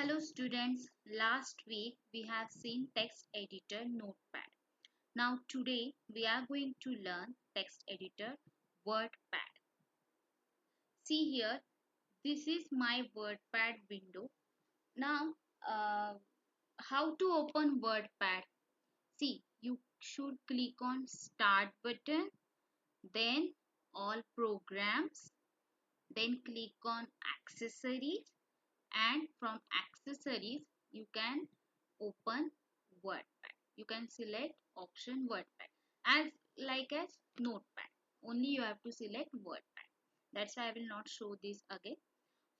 Hello students, last week we have seen text editor Notepad. Now today we are going to learn text editor WordPad. See here, this is my WordPad window. Now how to open WordPad? See, you should click on start button, then all programs, then click on accessories, and from accessories you can open WordPad. You can select option WordPad as Notepad. Only you have to select WordPad. That's why I will not show this again.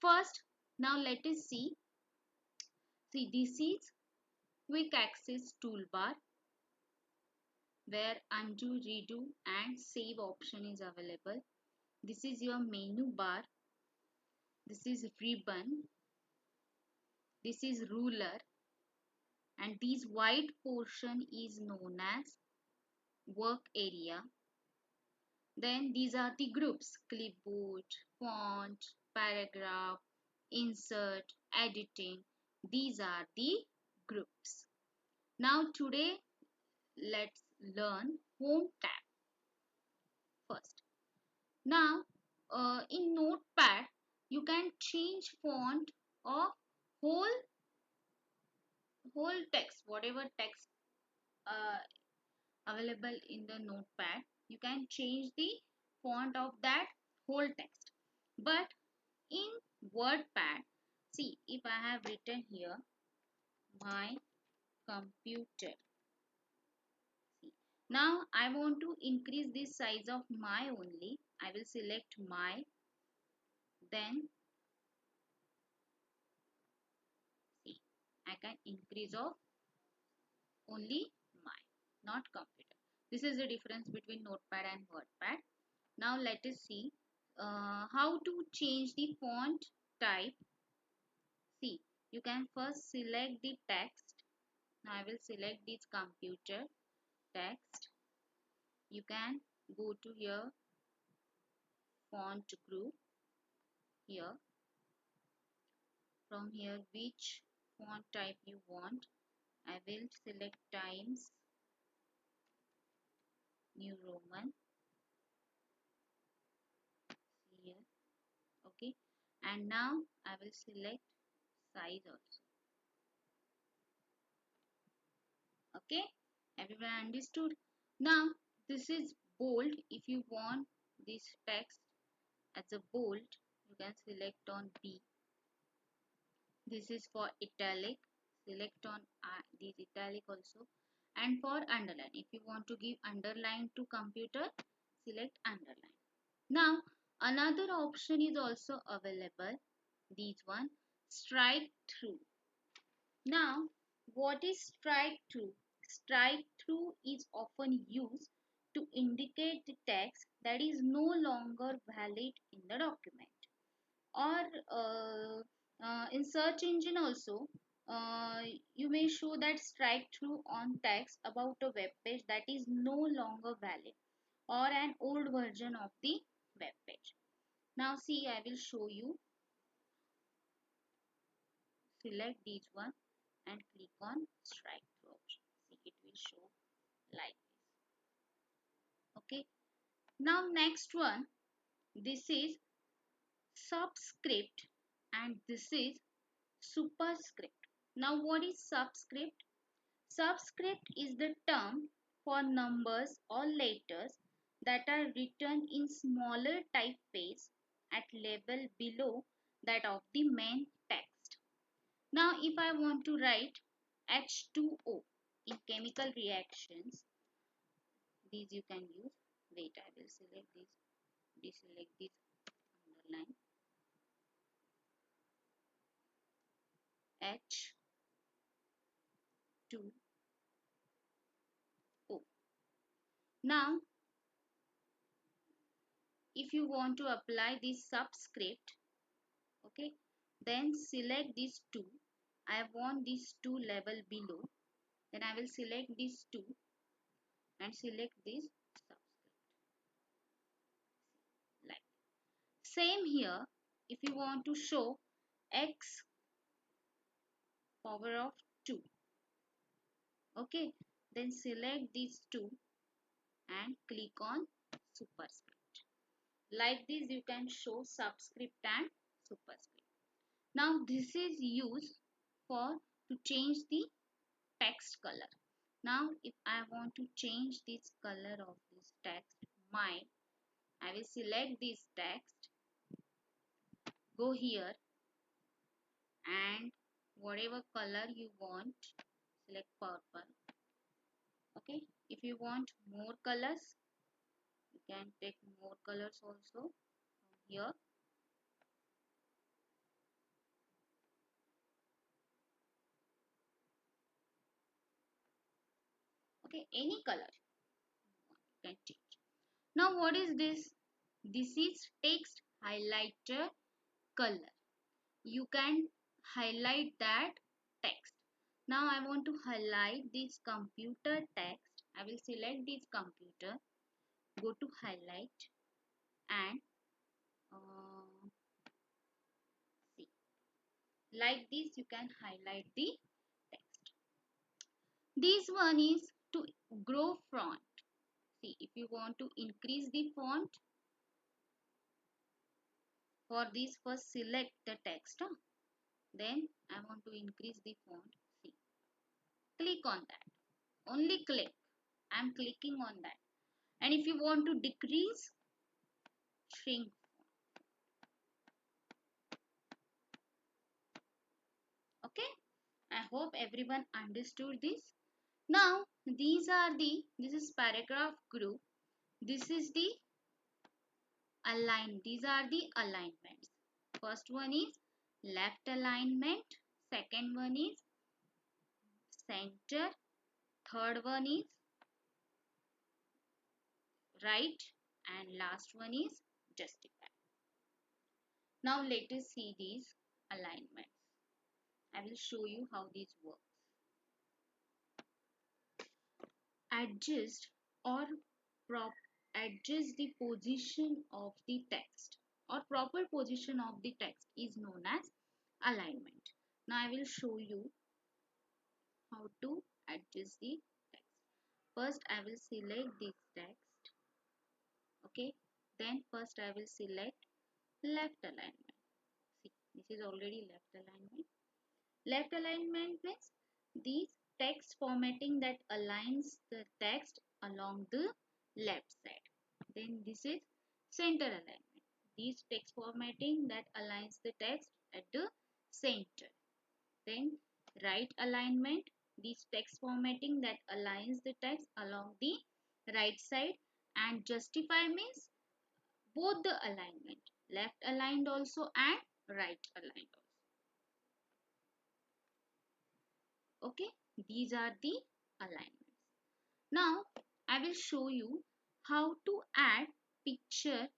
First, now let us see. See, this is quick access toolbar where undo, redo and save option is available. This is your menu bar. This is ribbon. This is ruler. And this white portion is known as work area. Then these are the groups: clipboard, font, paragraph, insert, editing. These are the groups. Now today let's learn home tab first. Now in Notepad you can change font of whole text, whatever text uh, available in the Notepad. You can change the font of that whole text. But in WordPad, see, if I have written here my computer, see, now I want to increase this size of my only. I will select my, then see, I can increase of only my, not computer. This is the difference between Notepad and WordPad. Now let us see how to change the font type. See, you can first select the text. Now I will select this computer text. You can go to your font group here. From here, which font type you want. I will select Times New Roman here. Okay, and now I will select size also. Okay, everyone understood? Now this is bold. If you want this text as a bold, you can select on B. This is for italic. Select on this italic also. And for underline, if you want to give underline to computer, select underline. Now another option is also available. This one, strike through. Now, what is strike through? Strike through is often used to indicate the text that is no longer valid in the document. Or in search engine also, you may show that strike through on text about a web page that is no longer valid or an old version of the web page. Now see, I will show you. Select this one and click on strike through option. See, it will show like this. Okay. Now next one, this is subscript and this is superscript. Now what is subscript? Subscript is the term for numbers or letters that are written in smaller typeface at level below that of the main text. Now if I want to write H2O in chemical reactions, these you can use. Wait, I will select this, deselect this, underline H2O. Now if you want to apply this subscript, okay, then select these two. I want these two level below, then I will select these two and select this subscript like. Same here, if you want to show X power of 2. Okay, then select these two and click on superscript. Like this you can show subscript and superscript. Now this is used for to change the text color. Now if I want to change this color of this text, I will select this text, go here and whatever color you want, select purple. Okay, if you want more colors, you can take more colors also from here. Okay, any color you can change. Now what is this? This is text highlighter color. You can highlight that text. Now I want to highlight this computer text. I will select this computer, go to highlight and see. Like this you can highlight the text. This one is to grow font. See, if you want to increase the font, for this first select the text. Then I want to increase the font. See, click on that. Only click. I am clicking on that. And if you want to decrease, shrink. Okay. I hope everyone understood this. Now this is paragraph group. This is the align. These are the alignments. First one is left alignment. Second one is center. Third one is right. And last one is justify. Now let us see these alignments. I will show you how these work. Adjust or adjust the position of the text or proper position of the text is known as alignment. Now I will show you how to adjust the text. First I will select this text. Okay, then first I will select left alignment. See, this is already left alignment. Left alignment means these text formatting that aligns the text along the left side. Then this is center alignment. These text formatting that aligns the text at the center. Then right alignment. These text formatting that aligns the text along the right side. And justify means both the alignment. Left aligned also and right aligned also. Okay, these are the alignments. Now I will show you how to add picture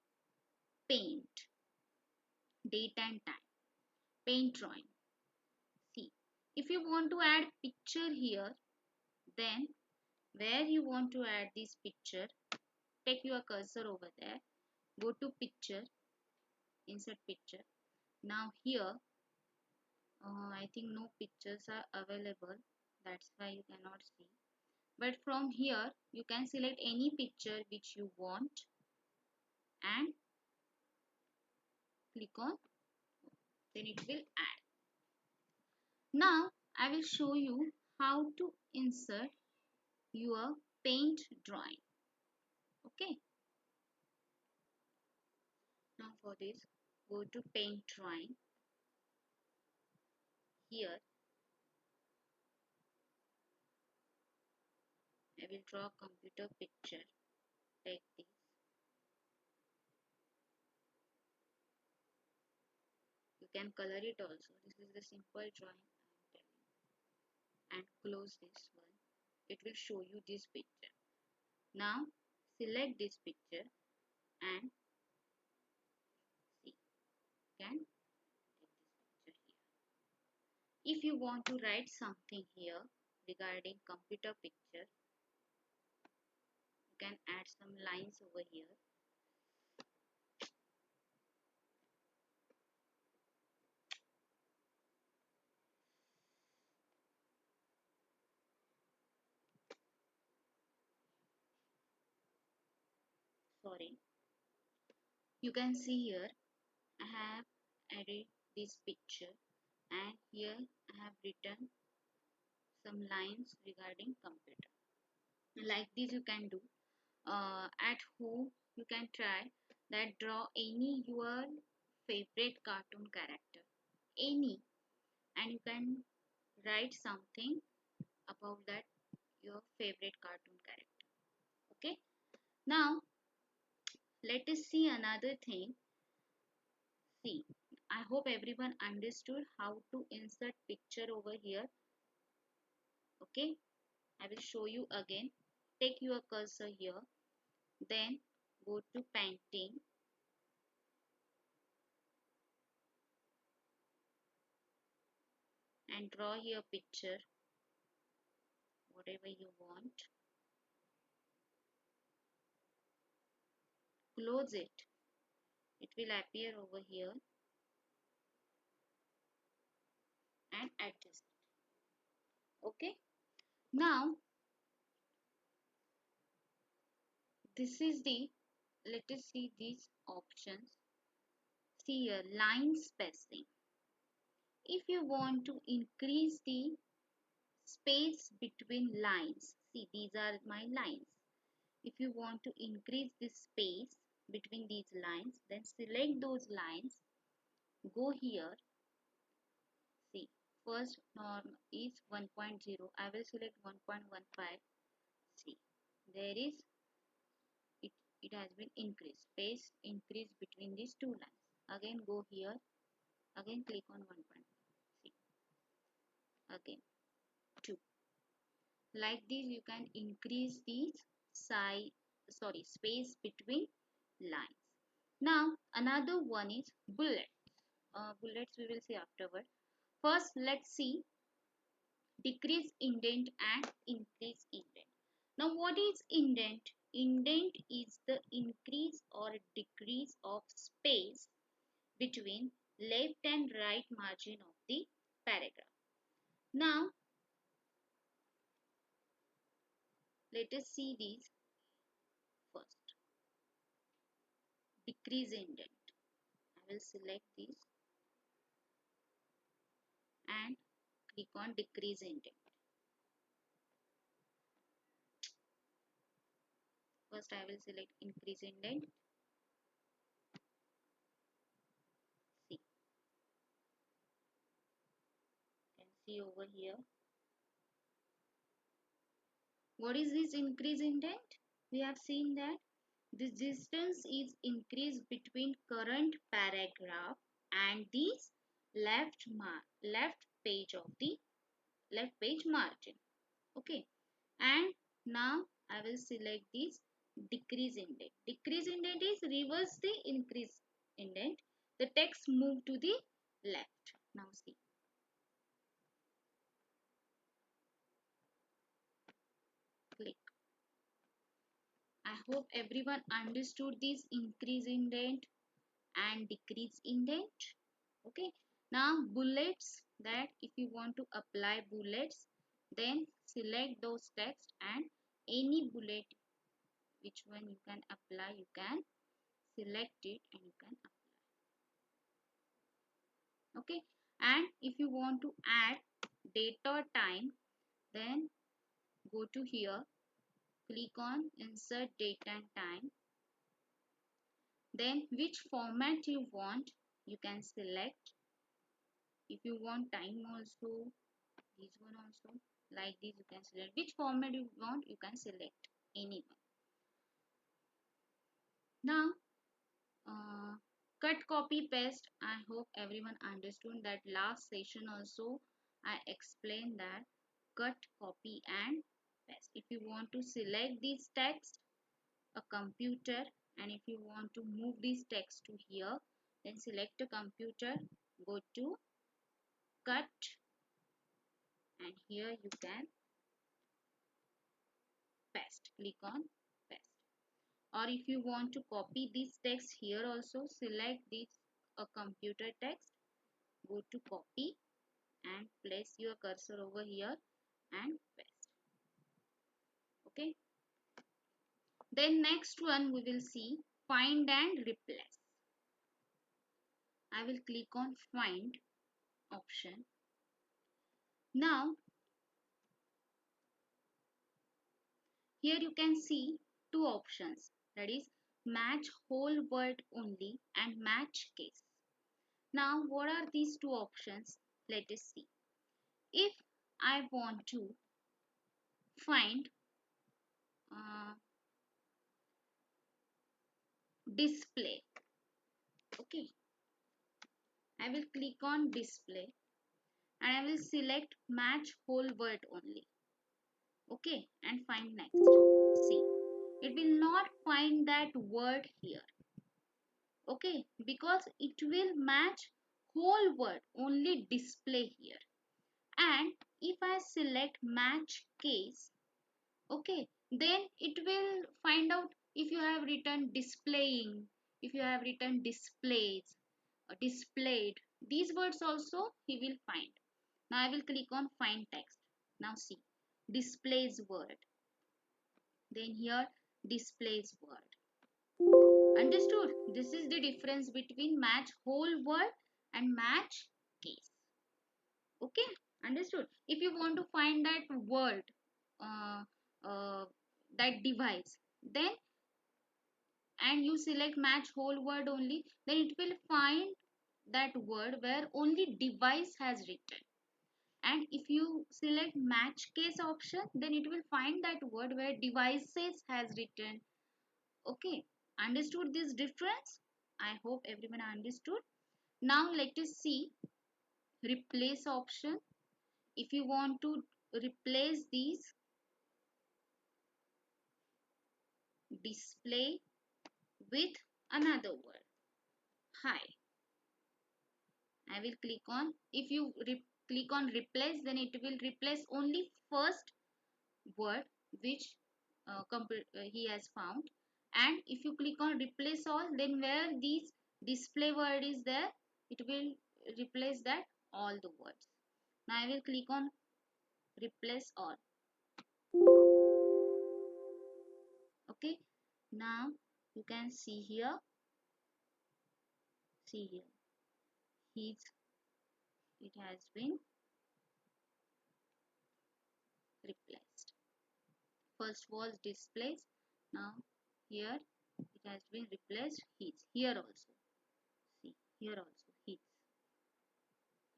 paint, date and time, paint drawing. See, if you want to add picture here, then where you want to add this picture, take your cursor over there, go to picture, insert picture. Now here I think no pictures are available, that's why you cannot see. But from here you can select any picture which you want and click on, then it will add. Now I will show you how to insert your paint drawing. Okay. Now for this, go to paint drawing. Here I will draw computer picture. Take this. You can color it also. This is the simple drawing I am telling. And close this one. It will show you this picture. Now select this picture and see. You can take this picture here. If you want to write something here regarding computer picture, you can add some lines over here. sorry, you can see here I have added this picture, and here I have written some lines regarding computer. Like this you can do. At home you can try that, draw any your favorite cartoon character, any, and you can write something about that your favorite cartoon character. Okay, now let us see another thing. See, I hope everyone understood how to insert picture over here. Okay, I will show you again. Take your cursor here, then go to painting, and draw your picture whatever you want. Close it, it will appear over here, and adjust it. Okay, now this is the, let us see these options. See here, line spacing. If you want to increase the space between lines, see these are my lines. If you want to increase the space between these lines, then select those lines, go here. See, first norm is 1.0. I will select 1.15. See, there is, it, it has been increased. Space increase between these two lines. Again go here. Again click on 1. See, again 2. Like this you can increase the size, sorry, space between lines. Now another one is bullets. Bullets we will see afterward. First let's see decrease indent and increase indent. Now what is indent? Indent is the increase or decrease of space between left and right margin of the paragraph. Now let us see these first. Decrease indent. I will select this and click on decrease indent. First I will select increase indent. See, you can see over here. What is this increase indent? We have seen that this distance is increased between current paragraph and this left page of the left page margin. Okay, and now I will select this decrease indent. Decrease indent is reverse the increase indent. The text move to the left. Now see. Click. I hope everyone understood this increase indent and decrease indent. Okay, now bullets, that if you want to apply bullets, then select those text and any bullet which one you can apply, you can select it and you can apply. Okay, and if you want to add date or time, then go to here, click on insert date and time, then which format you want you can select. If you want time also, this one also, like this you can select. Which format you want you can select any one. Now cut, copy, paste. I hope everyone understood that. Last session also I explained that cut, copy and paste. If you want to select this text, a computer, and if you want to move this text to here, then select a computer, go to cut, and here you can paste. Click on paste. Or if you want to copy this text, here also select this a computer text, go to copy and place your cursor over here and paste. Okay, Then next one we will see find and replace. I will click on find option. Now here you can see two options, that is match whole word only and match case. Now what are these two options? Let us see. If I want to find uh, display, okay, I will click on display and I will select match whole word only, okay, and find next. See, it will not find that word here, okay, because it will match whole word only display here. And if I select match case, okay, then it will find out if you have written displaying, if you have written displays, displayed, these words also he will find. Now I will click on find text. Now see, displays word, then here displays word. Understood? This is the difference between match whole word and match case. Okay, understood? If you want to find that word, uh, uh, that device, then and you select match whole word only, then it will find that word where only device has written. And if you select match case option, then it will find that word where devices has written. Okay, understood this difference? I hope everyone understood. Now let us see replace option. If you want to replace these display with another word, hi, I will click on, if you click on replace, then it will replace only first word which he has found. And if you click on replace all, then where these display word is there, it will replace that all the words. Now I will click on replace all. Okay, now you can see here, his, it has been replaced. First was displays, now here it has been replaced his. Here also, see, here also his.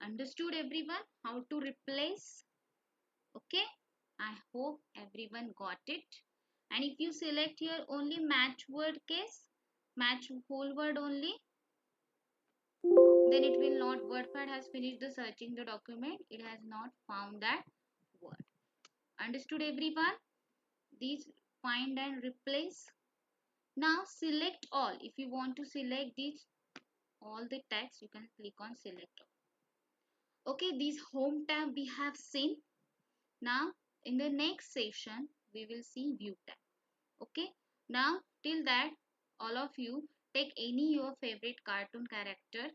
Understood everyone how to replace? Okay, I hope everyone got it. And if you select here only match word case, match whole word only, then it will not, WordPad has finished the searching the document, it has not found that word. Understood everyone? These find and replace. Now select all. If you want to select these all the text, you can click on select all. Okay, this home tab we have seen. Now in the next session we will see view tab. Okay, now till that, all of you take any your favorite cartoon character,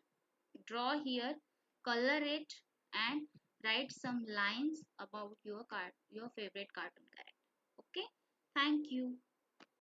draw here, color it, and write some lines about your favorite cartoon character. Okay, thank you.